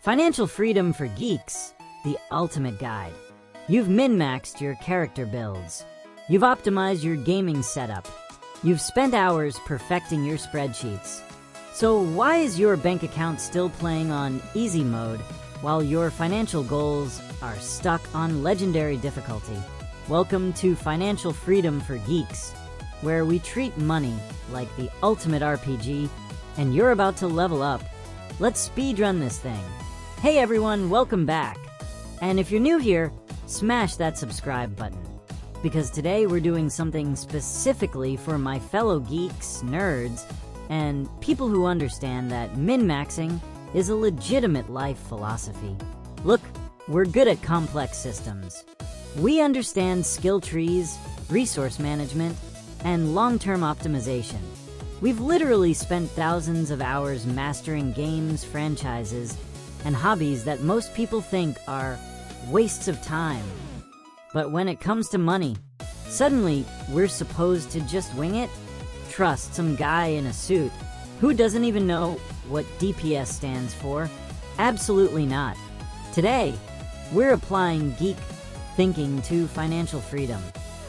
Financial freedom for geeks, the ultimate guide. You've min-maxed your character builds. You've optimized your gaming setup. You've spent hours perfecting your spreadsheets. So why is your bank account still playing on easy mode while your financial goals are stuck on legendary difficulty? Welcome to Financial Freedom for Geeks, where we treat money like the ultimate RPG, and you're about to level up. Let's speedrun this thing. Hey everyone, welcome back. And if you're new here, smash that subscribe button, because today we're doing something specifically for my fellow geeks, nerds, and people who understand that min-maxing is a legitimate life philosophy. Look, we're good at complex systems. We understand skill trees, resource management, and long-term optimization. We've literally spent thousands of hours mastering games, franchises, and hobbies that most people think are wastes of time. But when it comes to money, suddenly we're supposed to just wing it? Trust some guy in a suit who doesn't even know what DPS stands for? Absolutely not. Today, we're applying geek thinking to financial freedom.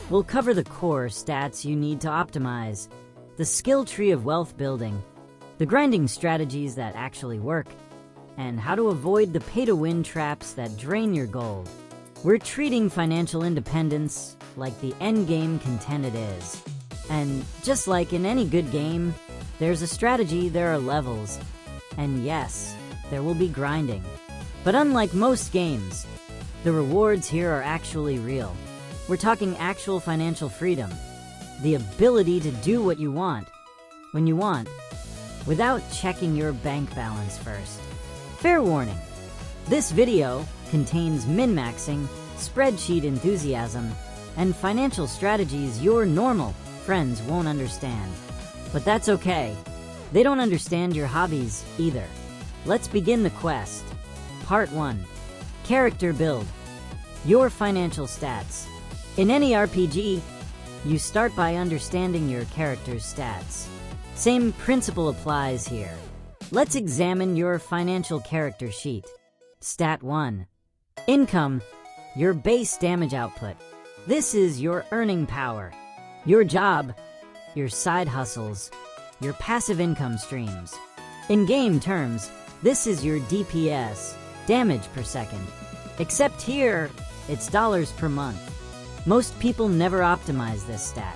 We'll cover the core stats you need to optimize, the skill tree of wealth building, the grinding strategies that actually work, and how to avoid the pay-to-win traps that drain your gold. We're treating financial independence like the endgame content it is. And just like in any good game, there's a strategy, there are levels, and yes, there will be grinding. But unlike most games, the rewards here are actually real. We're talking actual financial freedom, the ability to do what you want, when you want, without checking your bank balance first. Fair warning, this video contains min-maxing, spreadsheet enthusiasm, and financial strategies your normal friends won't understand. But that's okay. They don't understand your hobbies either. Let's begin the quest. Part 1. Character build. Your financial stats. In any RPG, you start by understanding your character's stats. Same principle applies here. Let's examine your financial character sheet. Stat 1. Income, your base damage output. This is your earning power. Your job, your side hustles, your passive income streams. In game terms, this is your DPS, damage per second. Except here, it's dollars per month. Most people never optimize this stat.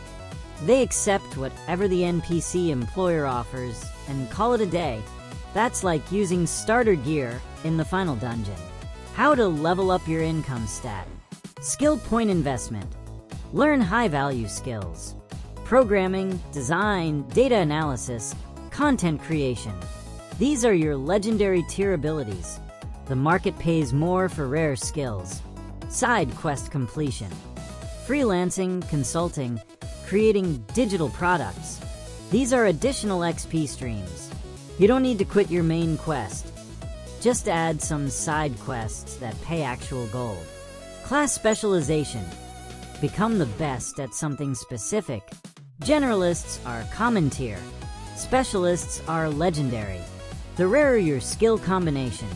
They accept whatever the NPC employer offers and call it a day. That's like using starter gear in the final dungeon. How to level up your income stat. Skill point investment. Learn high-value skills. Programming, design, data analysis, content creation. These are your legendary tier abilities. The market pays more for rare skills. Side quest completion. Freelancing, consulting, creating digital products. These are additional XP streams. You don't need to quit your main quest. Just add some side quests that pay actual gold. Class specialization. Become the best at something specific. Generalists are common tier. Specialists are legendary. The rarer your skill combination,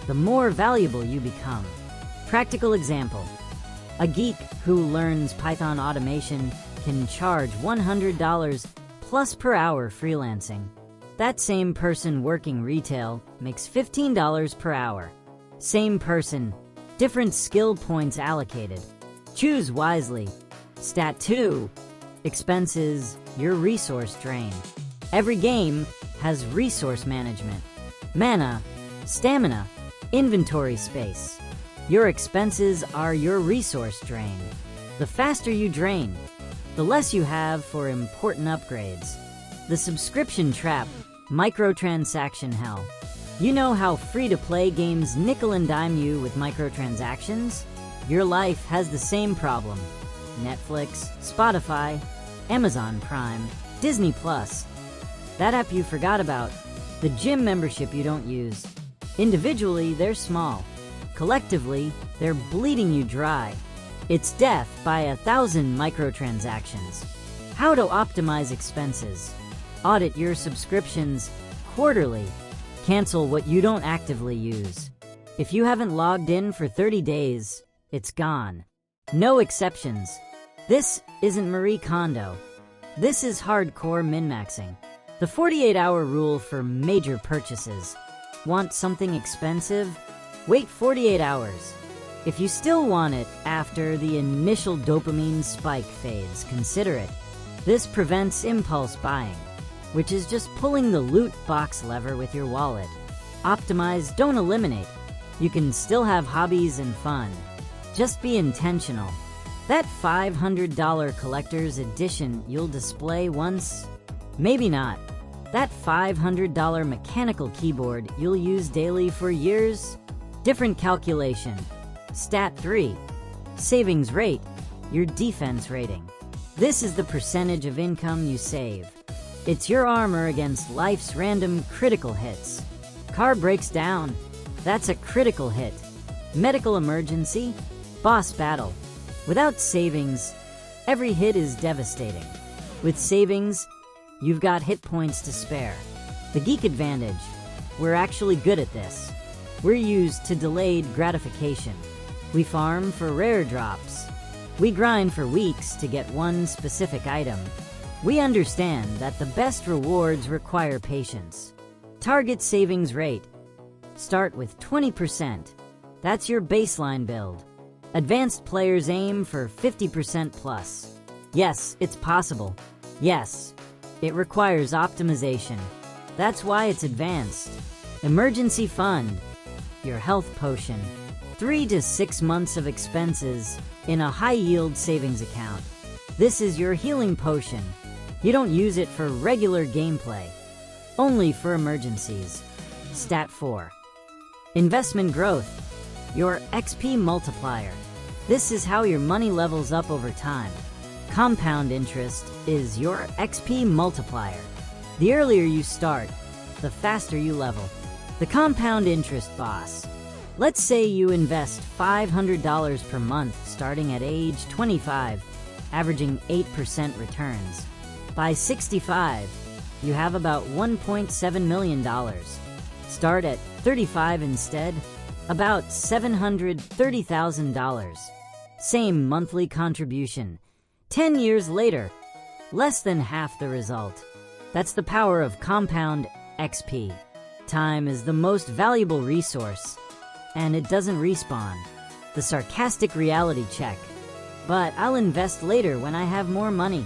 the more valuable you become. Practical example. A geek who learns Python automation can charge $100 plus per hour freelancing. That same person working retail makes $15 per hour. Same person, different skill points allocated. Choose wisely. Stat 2. Expenses, your resource drain. Every game has resource management. Mana, stamina, inventory space. Your expenses are your resource drain. The faster you drain, the less you have for important upgrades. The subscription trap, microtransaction hell. You know how free-to-play games nickel and dime you with microtransactions? Your life has the same problem. Netflix, Spotify, Amazon Prime, Disney Plus. That app you forgot about. The gym membership you don't use. Individually, they're small. Collectively, they're bleeding you dry. It's death by 1,000 microtransactions. How to optimize expenses. Audit your subscriptions quarterly. Cancel what you don't actively use. If you haven't logged in for 30 days, it's gone. No exceptions. This isn't Marie Kondo. This is hardcore min-maxing. The 48-hour rule for major purchases. Want something expensive? Wait 48 hours. If you still want it after the initial dopamine spike fades, consider it. This prevents impulse buying, which is just pulling the loot box lever with your wallet. Optimize, don't eliminate. You can still have hobbies and fun. Just be intentional. That $500 collector's edition you'll display once? Maybe not. That $500 mechanical keyboard you'll use daily for years? Different calculation. Stat 3. Savings rate, your defense rating. This is the percentage of income you save. It's your armor against life's random critical hits. Car breaks down. That's a critical hit. Medical emergency, boss battle. Without savings, every hit is devastating. With savings, you've got hit points to spare. The Geek advantage. We're actually good at this. We're used to delayed gratification. We farm for rare drops. We grind for weeks to get one specific item. We understand that the best rewards require patience. Target savings rate. Start with 20%. That's your baseline build. Advanced players aim for 50% plus. Yes, it's possible. Yes, it requires optimization. That's why it's advanced. Emergency fund. Your health potion. 3 to 6 months of expenses in a high-yield savings account. This is your healing potion. You don't use it for regular gameplay, only for emergencies. Stat 4. Investment growth. Your XP multiplier. This is how your money levels up over time. Compound interest is your XP multiplier. The earlier you start, the faster you level. The compound interest boss. Let's say you invest $500 per month starting at age 25, averaging 8% returns. By 65, you have about $1.7 million. Start at 35 instead, about $730,000. Same monthly contribution. 10 years later, less than half the result. That's the power of compound XP. Time is the most valuable resource, and it doesn't respawn. The sarcastic reality check. But I'll invest later when I have more money.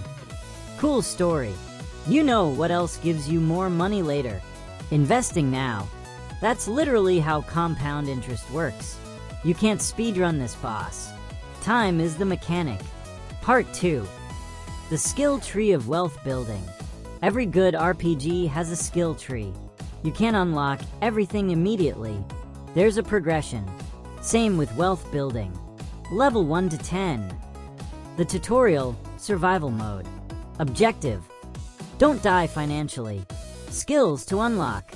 Cool story. You know what else gives you more money later? Investing now. That's literally how compound interest works. You can't speedrun this boss. Time is the mechanic. Part 2. The skill tree of wealth building. Every good RPG has a skill tree. You can't unlock everything immediately. There's a progression. Same with wealth building. Level 1 to 10. The tutorial, survival mode. Objective. Don't die financially. Skills to unlock.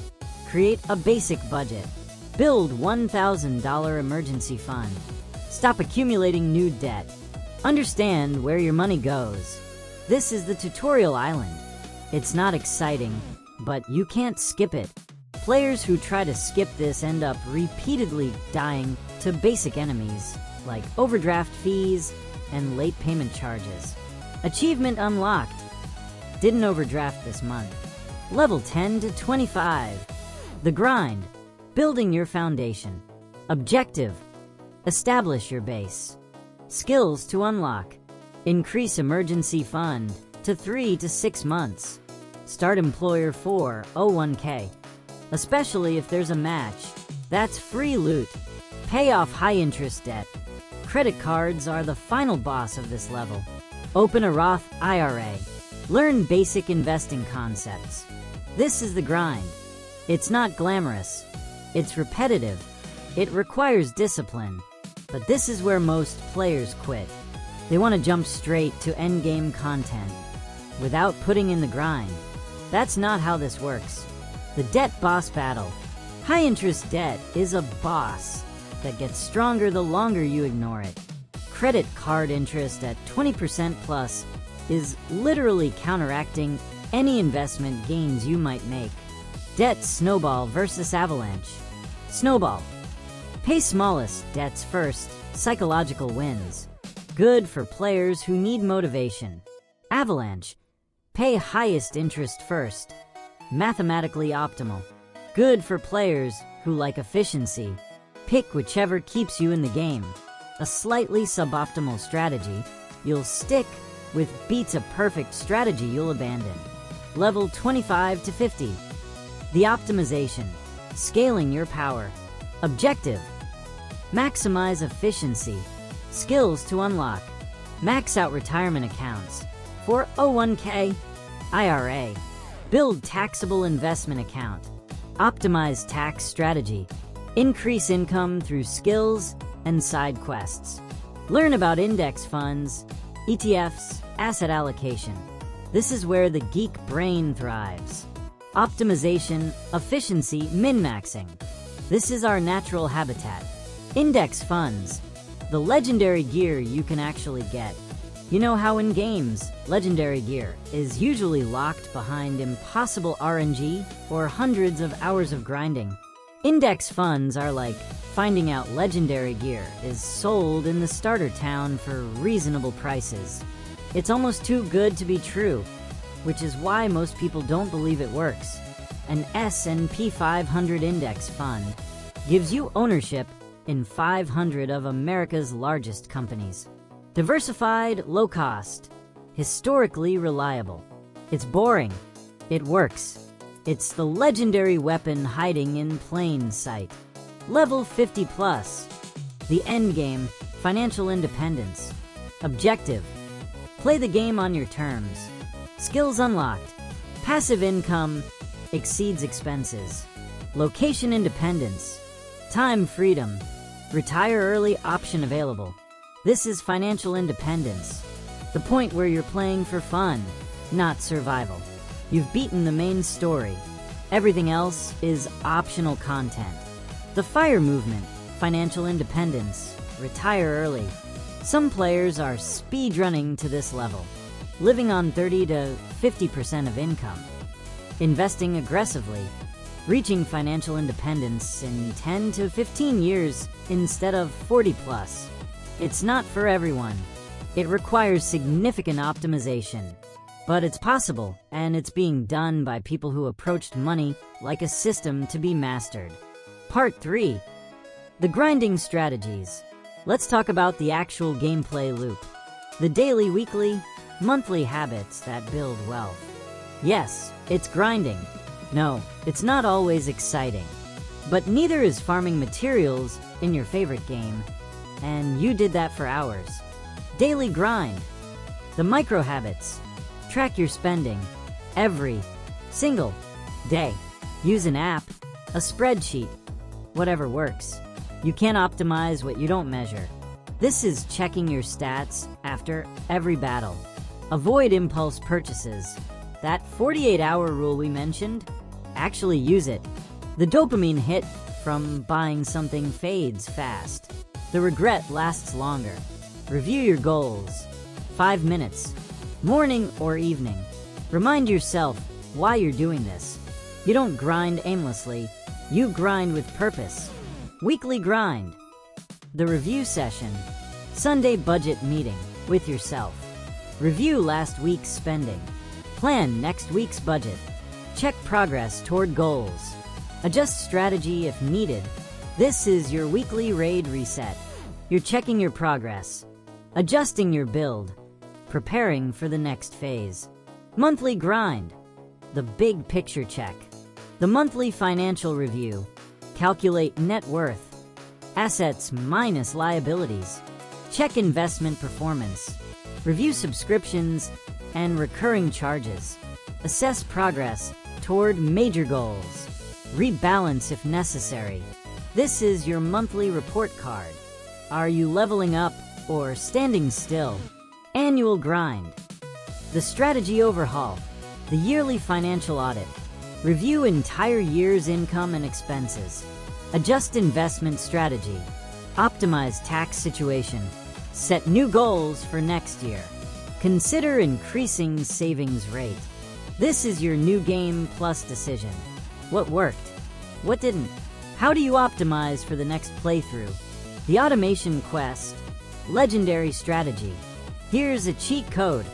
Create a basic budget. Build $1,000 emergency fund. Stop accumulating new debt. Understand where your money goes. This is the tutorial island. It's not exciting, but you can't skip it. Players who try to skip this end up repeatedly dying to basic enemies, like overdraft fees and late payment charges. Achievement unlocked. Didn't overdraft this month. Level 10 to 25. The grind. Building your foundation. Objective. Establish your base. Skills to unlock. Increase emergency fund to 3 to 6 months. Start employer 401k. Especially if there's a match. That's free loot. Pay off high-interest debt. Credit cards are the final boss of this level. Open a Roth IRA. Learn basic investing concepts. This is the grind. It's not glamorous. It's repetitive. It requires discipline. But this is where most players quit. They want to jump straight to endgame content without putting in the grind. That's not how this works. The debt boss battle. High-interest debt is a boss that gets stronger the longer you ignore it. Credit card interest at 20% plus is literally counteracting any investment gains you might make. Debt snowball versus avalanche. Snowball. Pay smallest debts first, psychological wins. Good for players who need motivation. Avalanche. Pay highest interest first. Mathematically optimal. Good for players who like efficiency. Pick whichever keeps you in the game. A slightly suboptimal strategy you'll stick with beats a perfect strategy you'll abandon. Level 25 to 50. The optimization. Scaling your power. Objective. Maximize efficiency. Skills to unlock. Max out retirement accounts. 401k. IRA. Build taxable investment account. Optimize tax strategy. Increase income through skills and side quests. Learn about index funds, ETFs, asset allocation. This is where the geek brain thrives. Optimization, efficiency, min-maxing. This is our natural habitat. Index funds. The legendary gear you can actually get. You know how in games, legendary gear is usually locked behind impossible RNG or hundreds of hours of grinding. Index funds are like finding out legendary gear is sold in the starter town for reasonable prices. It's almost too good to be true, which is why most people don't believe it works. An S&P 500 index fund gives you ownership in 500 of America's largest companies. Diversified, low cost, historically reliable. It's boring. It works. It's the legendary weapon hiding in plain sight. Level 50 plus. The endgame, financial independence. Objective. Play the game on your terms. Skills unlocked. Passive income exceeds expenses. Location independence. Time freedom. Retire early option available. This is financial independence. The point where you're playing for fun, not survival. You've beaten the main story. Everything else is optional content. The FIRE movement, financial independence, retire early. Some players are speedrunning to this level, living on 30 to 50% of income, investing aggressively, reaching financial independence in 10 to 15 years instead of 40 plus. It's not for everyone. It requires significant optimization. But it's possible, and it's being done by people who approached money like a system to be mastered. Part 3. The grinding strategies. Let's talk about the actual gameplay loop. The daily, weekly, monthly habits that build wealth. Yes, it's grinding. No, it's not always exciting. But neither is farming materials in your favorite game. And you did that for hours. Daily grind. The micro habits. Track your spending every single day. Use an app, a spreadsheet, whatever works. You can't optimize what you don't measure. This is checking your stats after every battle. Avoid impulse purchases. That 48-hour rule we mentioned, actually use it. The dopamine hit from buying something fades fast. The regret lasts longer. Review your goals. 5 minutes. Morning or evening. Remind yourself why you're doing this. You don't grind aimlessly. You grind with purpose. Weekly grind. The review session. Sunday budget meeting with yourself. Review last week's spending. Plan next week's budget. Check progress toward goals. Adjust strategy if needed. This is your weekly raid reset. You're checking your progress, adjusting your build, preparing for the next phase. Monthly grind. The big picture check. The monthly financial review. Calculate net worth. Assets minus liabilities. Check investment performance. Review subscriptions and recurring charges. Assess progress toward major goals. Rebalance if necessary. This is your monthly report card. Are you leveling up or standing still? Annual grind. The strategy overhaul. The yearly financial audit. Review entire year's income and expenses. Adjust investment strategy. Optimize tax situation. Set new goals for next year. Consider increasing savings rate. This is your new game plus decision. What worked? What didn't? How do you optimize for the next playthrough? The Automation Quest. Legendary strategy. Here's a cheat code.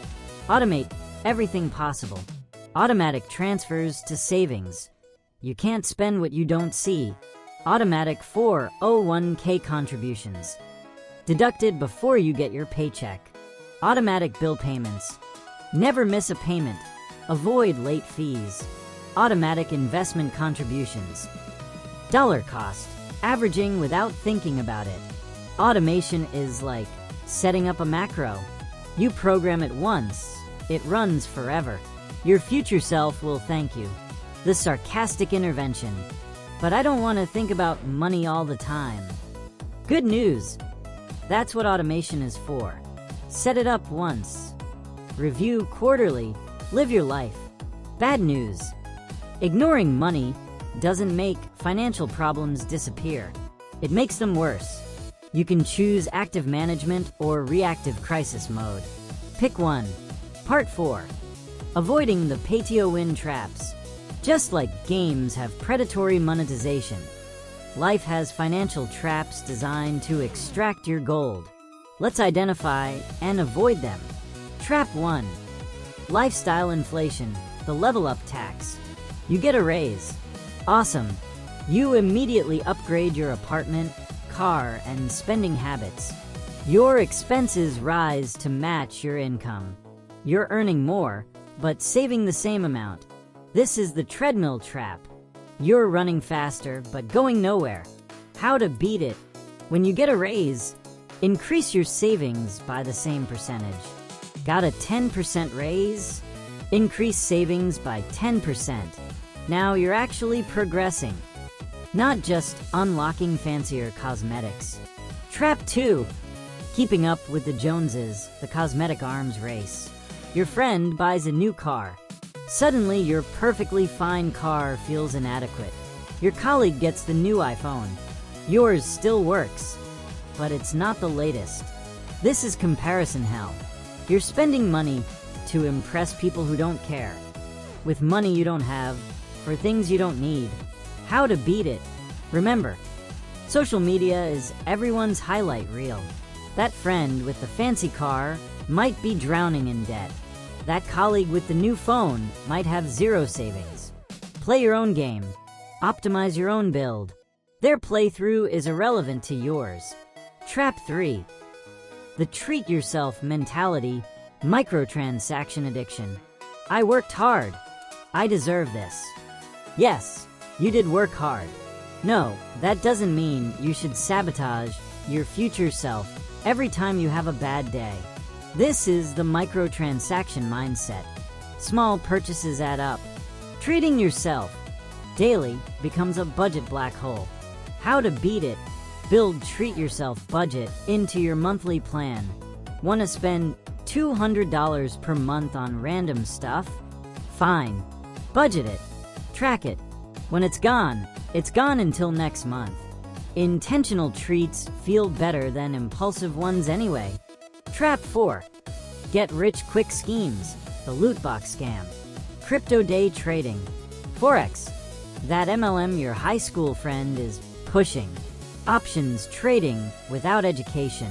Automate everything possible. Automatic transfers to savings. You can't spend what you don't see. Automatic 401k contributions. Deducted before you get your paycheck. Automatic bill payments. Never miss a payment. Avoid late fees. Automatic investment contributions. Dollar cost. Averaging without thinking about it. Automation is like setting up a macro. You program it once, it runs forever. Your future self will thank you. The sarcastic intervention. But I don't want to think about money all the time. Good news. That's what automation is for. Set it up once. Review quarterly. Live your life. Bad news. Ignoring money doesn't make financial problems disappear. It makes them worse. You can choose active management or reactive crisis mode. Pick one. Part 4. Avoiding the pay-to-win traps. Just like games have predatory monetization, life has financial traps designed to extract your gold. Let's identify and avoid them. Trap 1. Lifestyle inflation, the level up tax. You get a raise. Awesome. You immediately upgrade your apartment, car, and spending habits. Your expenses rise to match your income. You're earning more, but saving the same amount. This is the treadmill trap. You're running faster, but going nowhere. How to beat it? When you get a raise, increase your savings by the same percentage. Got a 10% raise? Increase savings by 10%. Now you're actually progressing, not just unlocking fancier cosmetics. Trap 2. Keeping up with the Joneses, the cosmetic arms race. Your friend buys a new car. Suddenly, your perfectly fine car feels inadequate. Your colleague gets the new iPhone. Yours still works, but it's not the latest. This is comparison hell. You're spending money to impress people who don't care, with money you don't have, for things you don't need. How to beat it? Remember, social media is everyone's highlight reel. That friend with the fancy car might be drowning in debt. That colleague with the new phone might have zero savings. Play your own game. Optimize your own build. Their playthrough is irrelevant to yours. Trap 3. The treat yourself mentality, microtransaction addiction. I worked hard. I deserve this. Yes, you did work hard. No, that doesn't mean you should sabotage your future self every time you have a bad day. This is the microtransaction mindset. Small purchases add up. Treating yourself daily becomes a budget black hole. How to beat it? Build treat yourself budget into your monthly plan. Want to spend $200 per month on random stuff? Fine. Budget it. Track it. When it's gone until next month. Intentional treats feel better than impulsive ones anyway. Trap 4. Get rich quick schemes, the loot box scam. Crypto day trading. Forex. That MLM your high school friend is pushing. Options trading without education.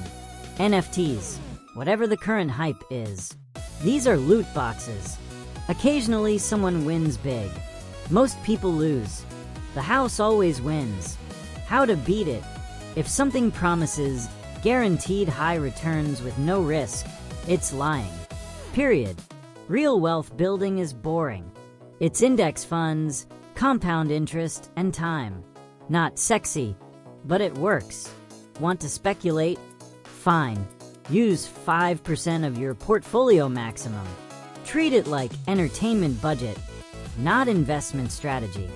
NFTs. Whatever the current hype is. These are loot boxes. Occasionally someone wins big. Most people lose. The house always wins. How to beat it? If something promises guaranteed high returns with no risk, it's lying. Period. Real wealth building is boring. It's index funds, compound interest, and time. Not sexy, but it works. Want to speculate? Fine. Use 5% of your portfolio maximum. Treat it like entertainment budget, not investment strategy.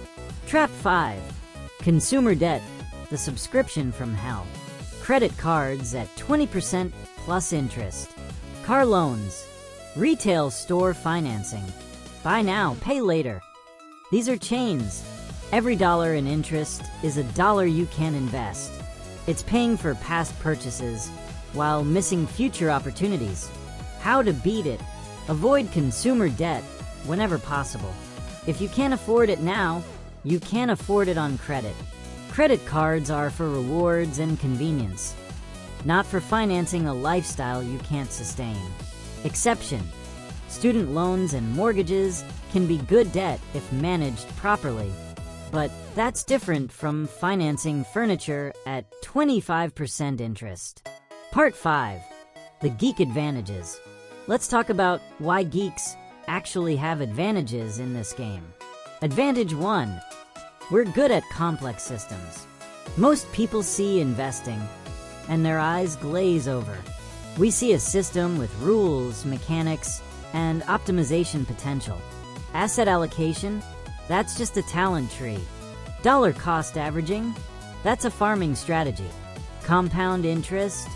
Trap 5. Consumer debt, the subscription from hell. Credit cards at 20% plus interest. Car loans. Retail store financing. Buy now, pay later. These are chains. Every dollar in interest is a dollar you can invest. It's paying for past purchases while missing future opportunities. How to beat it? Avoid consumer debt whenever possible. If you can't afford it now, you can't afford it on credit. Credit cards are for rewards and convenience, not for financing a lifestyle you can't sustain. Exception: student loans and mortgages can be good debt if managed properly, but that's different from financing furniture at 25% interest. Part 5. The Geek Advantages. Let's talk about why geeks actually have advantages in this game. Advantage 1. We're good at complex systems. Most people see investing, and their eyes glaze over. We see a system with rules, mechanics, and optimization potential. Asset allocation? That's just a talent tree. Dollar cost averaging? That's a farming strategy. Compound interest?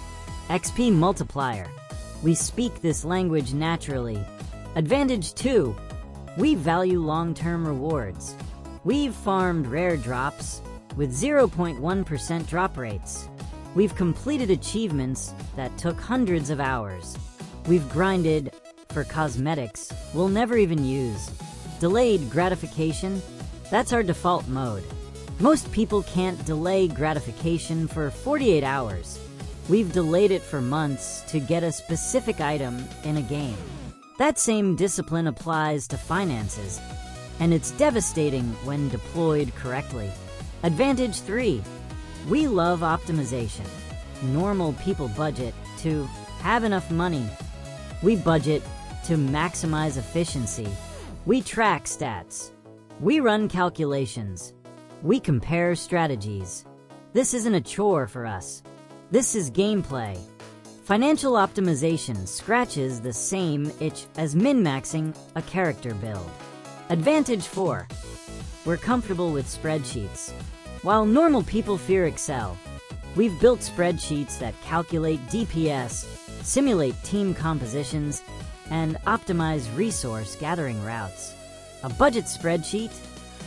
XP multiplier. We speak this language naturally. Advantage 2. We value long-term rewards. We've farmed rare drops with 0.1% drop rates. We've completed achievements that took hundreds of hours. We've grinded for cosmetics we'll never even use. Delayed gratification? That's our default mode. Most people can't delay gratification for 48 hours. We've delayed it for months to get a specific item in a game. That same discipline applies to finances, and it's devastating when deployed correctly. Advantage 3. We love optimization. Normal people budget to have enough money. We budget to maximize efficiency. We track stats. We run calculations. We compare strategies. This isn't a chore for us. This is gameplay. Financial optimization scratches the same itch as min-maxing a character build. Advantage 4. We're comfortable with spreadsheets. While normal people fear Excel, we've built spreadsheets that calculate DPS, simulate team compositions, and optimize resource gathering routes. A budget spreadsheet?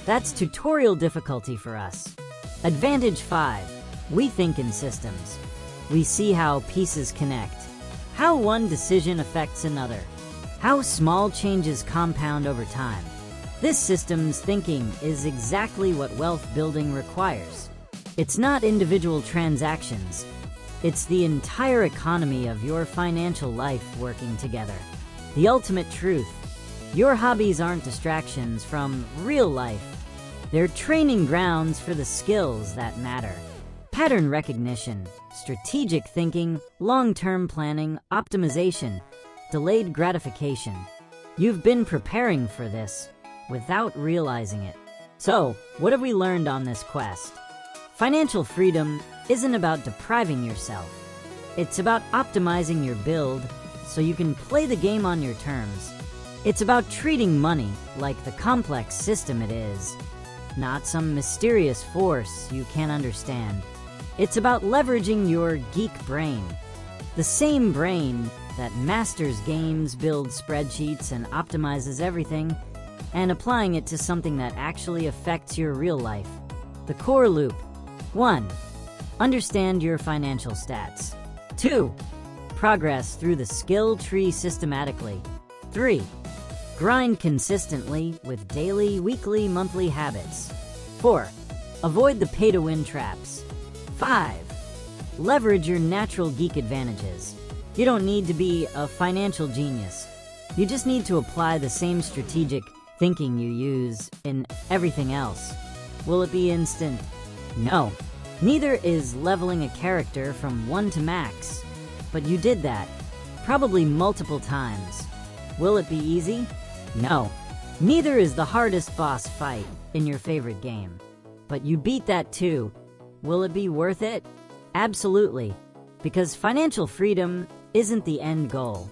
That's tutorial difficulty for us. Advantage 5. We think in systems. We see how pieces connect, how one decision affects another, how small changes compound over time. This systems thinking is exactly what wealth building requires. It's not individual transactions. It's the entire economy of your financial life working together. The ultimate truth: your hobbies aren't distractions from real life. They're training grounds for the skills that matter. Pattern recognition, strategic thinking, long-term planning, optimization, delayed gratification. You've been preparing for this without realizing it. So, what have we learned on this quest? Financial freedom isn't about depriving yourself. It's about optimizing your build so you can play the game on your terms. It's about treating money like the complex system it is, not some mysterious force you can't understand. It's about leveraging your geek brain, the same brain that masters games, builds spreadsheets, and optimizes everything, and applying it to something that actually affects your real life. The core loop. 1. Understand your financial stats. 2. Progress through the skill tree systematically. 3. Grind consistently with daily, weekly, monthly habits. 4. Avoid the pay-to-win traps. 5. Leverage your natural geek advantages. You don't need to be a financial genius. You just need to apply the same strategic thinking you use in everything else. Will it be instant? No. Neither is leveling a character from 1 to max. But you did that, probably multiple times. Will it be easy? No. Neither is the hardest boss fight in your favorite game. But you beat that too. Will it be worth it? Absolutely. Because financial freedom isn't the end goal.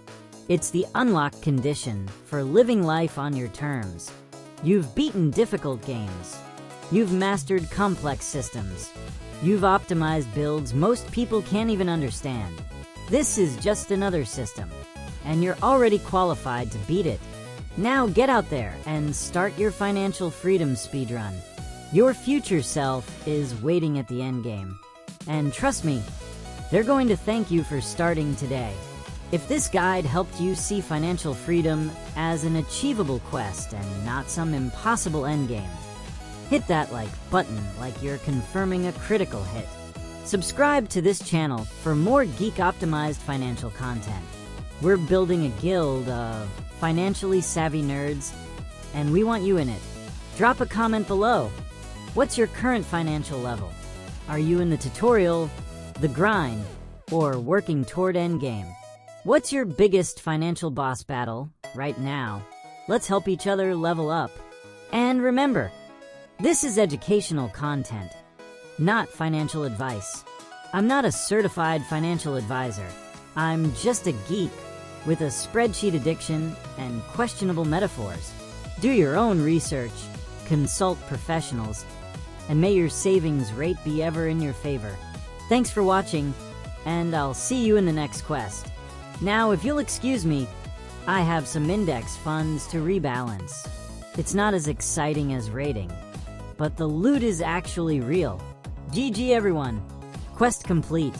It's the unlock condition for living life on your terms. You've beaten difficult games. You've mastered complex systems. You've optimized builds most people can't even understand. This is just another system, and you're already qualified to beat it. Now get out there and start your financial freedom speedrun. Your future self is waiting at the endgame. And trust me, they're going to thank you for starting today. If this guide helped you see financial freedom as an achievable quest and not some impossible endgame, Hit that like button like you're confirming a critical hit. Subscribe to this channel for more geek-optimized financial content. We're building a guild of financially savvy nerds, and we want you in it. Drop a comment below. What's your current financial level? Are you in the tutorial, the grind, or working toward endgame? What's your biggest financial boss battle right now? Let's help each other level up. And remember, this is educational content, not financial advice. I'm not a certified financial advisor. I'm just a geek with a spreadsheet addiction and questionable metaphors. Do your own research, consult professionals, and may your savings rate be ever in your favor. Thanks for watching, and I'll see you in the next quest. Now, if you'll excuse me, I have some index funds to rebalance. It's not as exciting as raiding, but the loot is actually real. GG everyone. Quest complete.